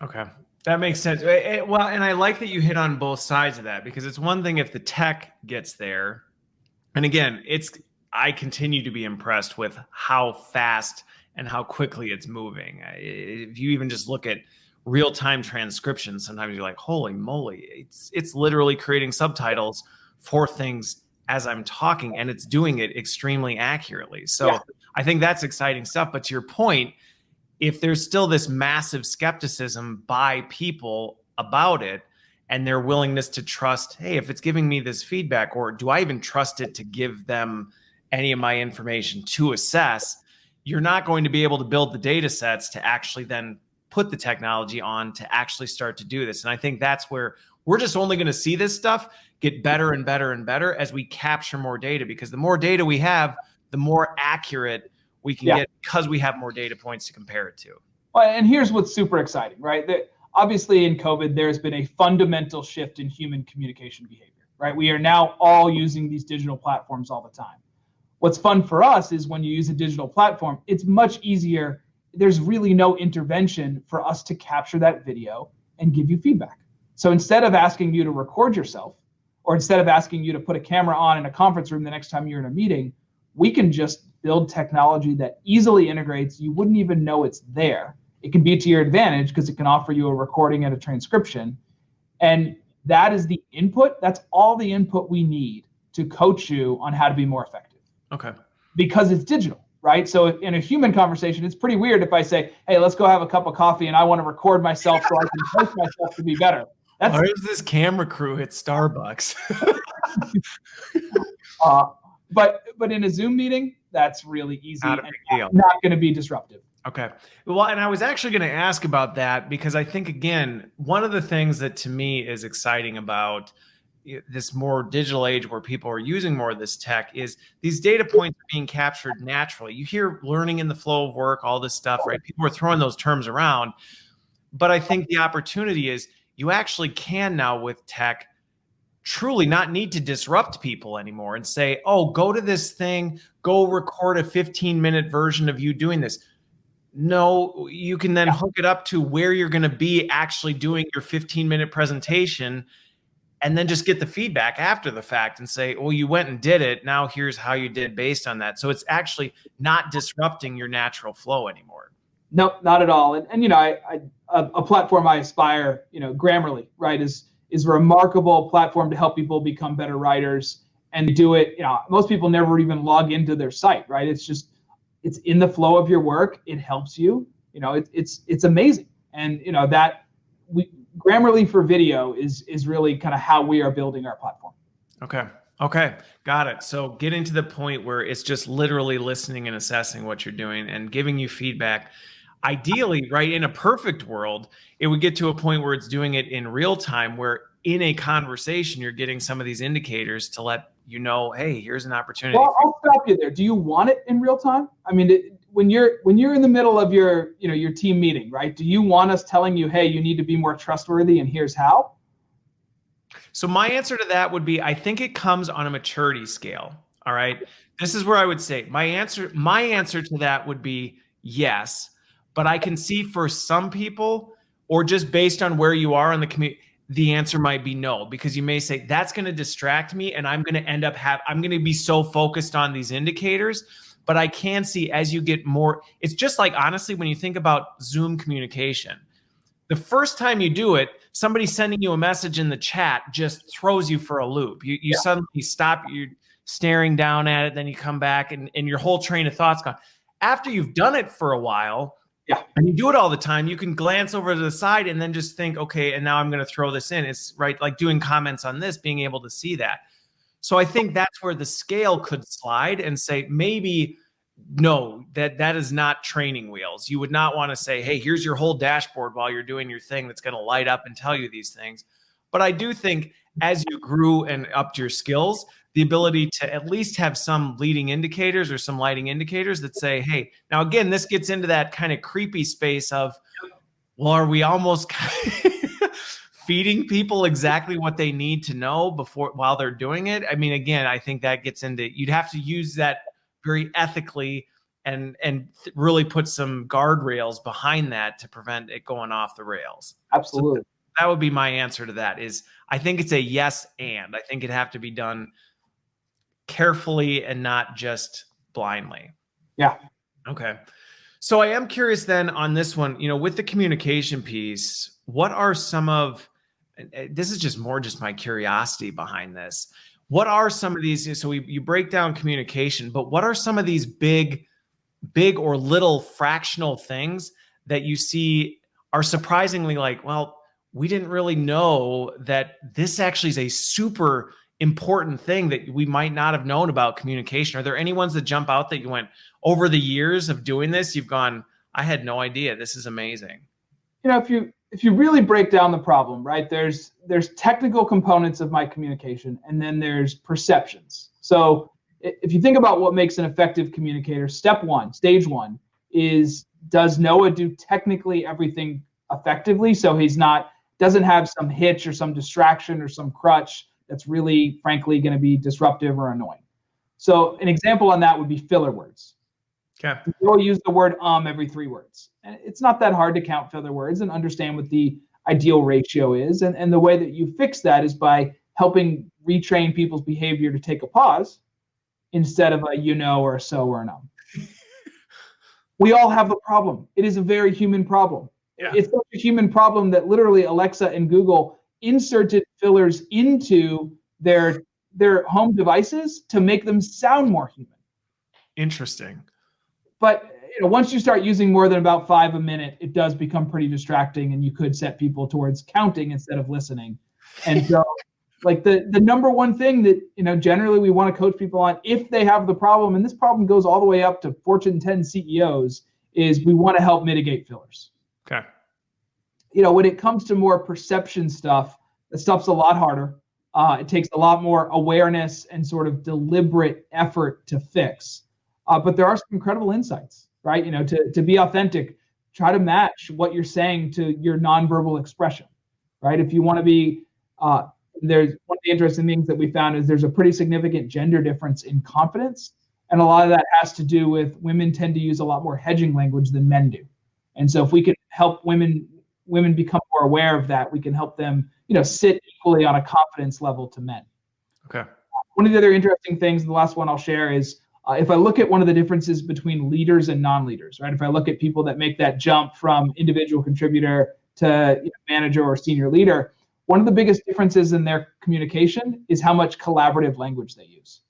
Okay, that makes sense. Well, and I like that you hit on both sides of that, because it's one thing if the tech gets there, and again, I continue to be impressed with how fast and how quickly it's moving. If you even just look at real-time transcription, sometimes you're like, holy moly, it's literally creating subtitles for things as I'm talking, and it's doing it extremely accurately. So I think that's exciting stuff. But to your point, if there's still this massive skepticism by people about it and their willingness to trust, hey, if it's giving me this feedback, or do I even trust it to give them any of my information to assess, you're not going to be able to build the data sets to actually then put the technology on to actually start to do this. And I think that's where we're just only going to see this stuff get better and better and better as we capture more data, because the more data we have, the more accurate we can get, because we have more data points to compare it to. Well, and here's what's super exciting, right? Obviously in COVID, there's been a fundamental shift in human communication behavior, right? We are now all using these digital platforms all the time. What's fun for us is when you use a digital platform, it's much easier. There's really no intervention for us to capture that video and give you feedback. So instead of asking you to record yourself, or instead of asking you to put a camera on in a conference room the next time you're in a meeting, we can just build technology that easily integrates. You wouldn't even know it's there. It can be to your advantage because it can offer you a recording and a transcription. And that is the input. That's all the input we need to coach you on how to be more effective. Okay. Because it's digital, right? So in a human conversation, it's pretty weird if I say, hey, let's go have a cup of coffee and I want to record myself so I can coach myself to be better. Where's this camera crew at Starbucks? But in a Zoom meeting, that's really easy not not going to be disruptive. Okay. Well, and I was actually going to ask about that, because I think, again, one of the things that to me is exciting about this more digital age where people are using more of this tech is these data points are being captured naturally. You hear learning in the flow of work, all this stuff, right? People are throwing those terms around. But I think the opportunity is you actually can now with tech truly not need to disrupt people anymore and say, oh, go to this thing, go record a 15-minute version of you doing this. No, you can then hook it up to where you're going to be actually doing your 15-minute presentation, and then just get the feedback after the fact and say, well, you went and did it. Now here's how you did based on that. So it's actually not disrupting your natural flow anymore. No, not at all. And a platform I aspire, Grammarly, right, is a remarkable platform to help people become better writers, and do it. Most people never even log into their site, right? It's in the flow of your work. It helps you. It's amazing. And Grammarly for video is really kind of how we are building our platform. Okay. Got it. So getting to the point where it's just literally listening and assessing what you're doing and giving you feedback. Ideally, right, in a perfect world, it would get to a point where it's doing it in real time, where in a conversation, you're getting some of these indicators to let you know, hey, here's an opportunity. Well, I'll stop you there. Do you want it in real time? I mean, when you're in the middle of your team meeting, right? Do you want us telling you, hey, you need to be more trustworthy and here's how? So my answer to that would be, I think it comes on a maturity scale. All right. This is where I would say my answer to that would be yes. But I can see for some people, or just based on where you are in the community, the answer might be no, because you may say that's going to distract me and I'm going to end up I'm going to be so focused on these indicators. But I can see as you get more, it's just like, honestly, when you think about Zoom communication, the first time you do it, somebody sending you a message in the chat just throws you for a loop. You suddenly stop, you're staring down at it, then you come back and your whole train of thought's gone. After you've done it for a while, and you do it all the time, you can glance over to the side and then just think, okay, and now I'm going to throw this in. It's right, like doing comments on this, being able to see that. So I think that's where the scale could slide and say, maybe, no, that is not training wheels. You would not want to say, hey, here's your whole dashboard while you're doing your thing that's going to light up and tell you these things. But I do think as you grew and upped your skills, the ability to at least have some leading indicators or some lighting indicators that say, hey, now again, this gets into that kind of creepy space of, well, are we almost feeding people exactly what they need to know while they're doing it? I mean, again, I think that gets into, you'd have to use that very ethically and really put some guardrails behind that to prevent it going off the rails. Absolutely. So that would be my answer to that. Is I think it's a yes, and I think it'd have to be done carefully and not just blindly. Yeah. Okay. So I am curious then on this one, with the communication piece, what are some of, this is just my curiosity behind this. What are some of these, so you break down communication, but what are some of these big or little fractional things that you see are surprisingly like, well, we didn't really know that this actually is a super important thing that we might not have known about communication? Are there any ones that jump out that you went, over the years of doing this, you've gone, I had no idea, this is amazing? If you really break down the problem, right, there's technical components of my communication, and then there's perceptions. So if you think about what makes an effective communicator, stage one is, does Noah do technically everything effectively? So doesn't have some hitch or some distraction or some crutch that's really, frankly, going to be disruptive or annoying. So an example on that would be filler words. Okay. We'll use the word every 3 words. And it's not that hard to count filler words and understand what the ideal ratio is. And the way that you fix that is by helping retrain people's behavior to take a pause instead of a or a so or an We all have the problem. It is a very human problem. Yeah. It's such a human problem that literally Alexa and Google inserted fillers into their home devices to make them sound more human. Interesting. But once you start using more than about 5 a minute, it does become pretty distracting, and you could set people towards counting instead of listening. And so, like the number one thing that generally we want to coach people on if they have the problem, and this problem goes all the way up to Fortune 10 CEOs, is we want to help mitigate fillers. Okay. When it comes to more perception stuff, the stuff's a lot harder. It takes a lot more awareness and sort of deliberate effort to fix. But there are some incredible insights, right? To be authentic, try to match what you're saying to your nonverbal expression, right? If you want to be, there's one of the interesting things that we found is there's a pretty significant gender difference in confidence. And a lot of that has to do with women tend to use a lot more hedging language than men do. And so if we can help women become more aware of that, we can help them, sit equally on a confidence level to men. Okay. One of the other interesting things, the last one I'll share is, if I look at one of the differences between leaders and non-leaders, right? If I look at people that make that jump from individual contributor to manager or senior leader, one of the biggest differences in their communication is how much collaborative language they use.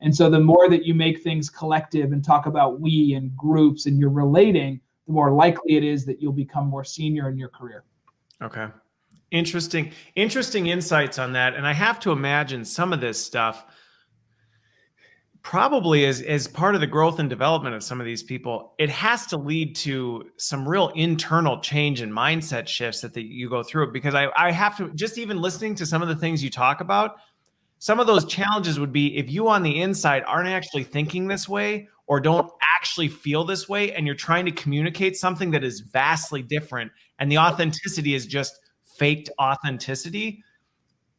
And so the more that you make things collective and talk about we and groups and you're relating, the more likely it is that you'll become more senior in your career. Okay. Interesting insights on that. And I have to imagine some of this stuff probably as part of the growth and development of some of these people, it has to lead to some real internal change and mindset shifts that you go through. Because I have to, just even listening to some of the things you talk about, some of those challenges would be if you on the inside aren't actually thinking this way or don't actually feel this way, and you're trying to communicate something that is vastly different, and the authenticity is just faked authenticity,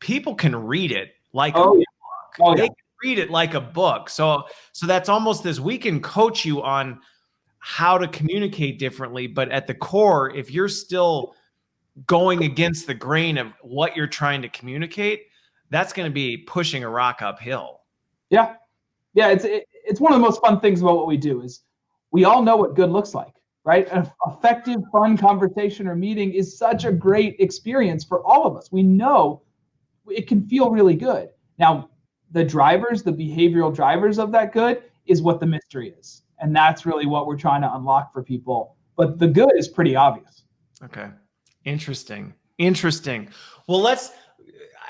people can read it like a book. Oh, yeah. They can read it like a book. So that's almost this, we can coach you on how to communicate differently, but at the core, if you're still going against the grain of what you're trying to communicate, that's going to be pushing a rock uphill. Yeah. It's one of the most fun things about what we do is we all know what good looks like, right? An effective, fun conversation or meeting is such a great experience for all of us. We know it can feel really good. Now, the behavioral drivers of that good is what the mystery is. And that's really what we're trying to unlock for people. But the good is pretty obvious. Okay. Interesting. Well,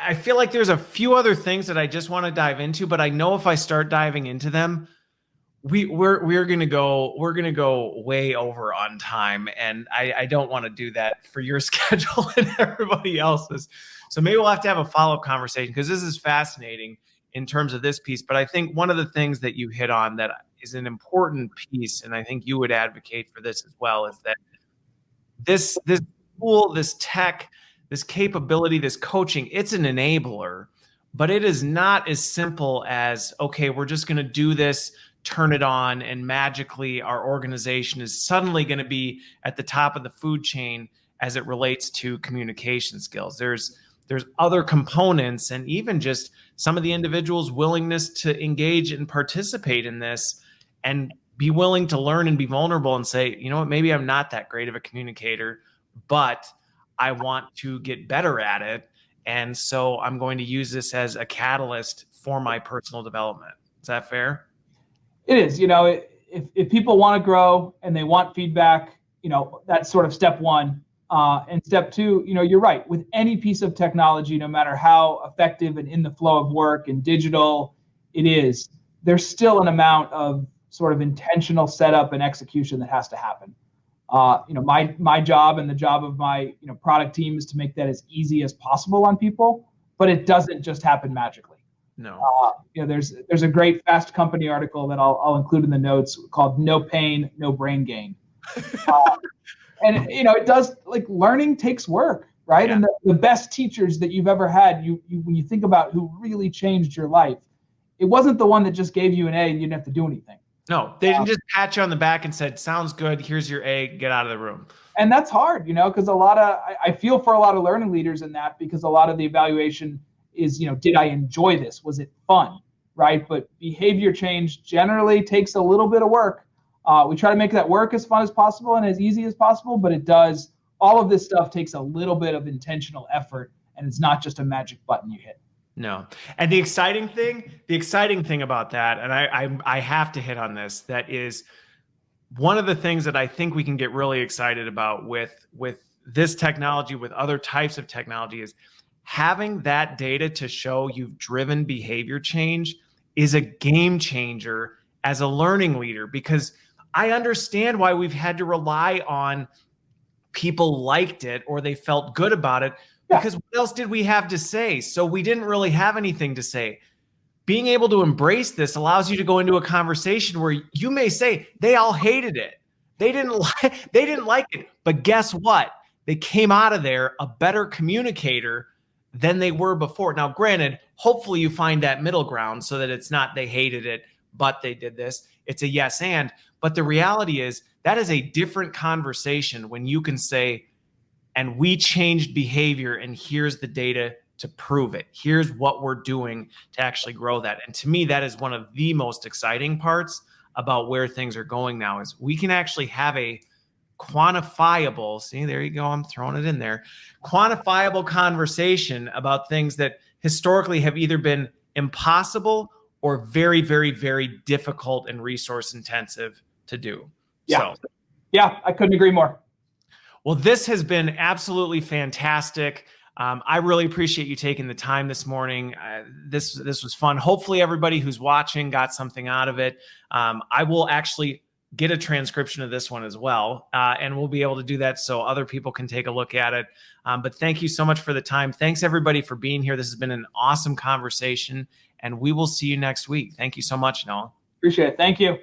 I feel like there's a few other things that I just want to dive into, but I know if I start diving into them, we're gonna go way over on time, and I don't want to do that for your schedule and everybody else's. So maybe we'll have to have a follow-up conversation, because this is fascinating in terms of this piece. But I think one of the things that you hit on that is an important piece, and I think you would advocate for this as well, is that this tool, this tech, this capability, this coaching, it's an enabler, but it is not as simple as, okay, we're just going to do this, turn it on, and magically our organization is suddenly going to be at the top of the food chain as it relates to communication skills. There's there's other components, and even just some of the individuals' willingness to engage and participate in this and be willing to learn and be vulnerable and say, you know what, maybe I'm not that great of a communicator, but I want to get better at it. And so I'm going to use this as a catalyst for my personal development. Is that fair? It is. If people want to grow and they want feedback, that's sort of step one. And step two, you're right. With any piece of technology, no matter how effective and in the flow of work and digital it is, there's still an amount of sort of intentional setup and execution that has to happen. My job and the job of my product team is to make that as easy as possible on people, but it doesn't just happen magically. No. There's a great Fast Company article that I'll include in the notes called "No Pain, No Brain Gain," and it does, like, learning takes work, right? Yeah. And the best teachers that you've ever had, when you think about who really changed your life, it wasn't the one that just gave you an A and you didn't have to do anything. No, they didn't just pat you on the back and said, "Sounds good. Here's your A. Get out of the room." And that's hard, because I feel for a lot of learning leaders in that, because a lot of the evaluation is, did I enjoy this? Was it fun, right? But behavior change generally takes a little bit of work. We try to make that work as fun as possible and as easy as possible, but all of this stuff takes a little bit of intentional effort, and it's not just a magic button you hit. No. And the exciting thing about that, and I have to hit on this, that is one of the things that I think we can get really excited about with this technology, with other types of technology, is having that data to show you've driven behavior change is a game changer as a learning leader, because I understand why we've had to rely on people liked it or they felt good about it, because what else did we have to say? So we didn't really have anything to say. Being able to embrace this allows you to go into a conversation where you may say they all hated it. They didn't like it, but guess what? They came out of there a better communicator than they were before. Now, granted, hopefully you find that middle ground so that it's not they hated it, but they did this. It's a yes and. But the reality is that is a different conversation when you can say, and we changed behavior, and here's the data to prove it. Here's what we're doing to actually grow that. And to me, that is one of the most exciting parts about where things are going now, is we can actually have a quantifiable, see, there you go, I'm throwing it in there, quantifiable conversation about things that historically have either been impossible or very, very, very difficult and resource intensive to do. Yeah. So, yeah, I couldn't agree more. Well, this has been absolutely fantastic. I really appreciate you taking the time this morning. This was fun. Hopefully everybody who's watching got something out of it. I will actually get a transcription of this one as well, and we'll be able to do that so other people can take a look at it. But thank you so much for the time. Thanks everybody for being here. This has been an awesome conversation, and we will see you next week. Thank you so much, Noah. Appreciate it. Thank you.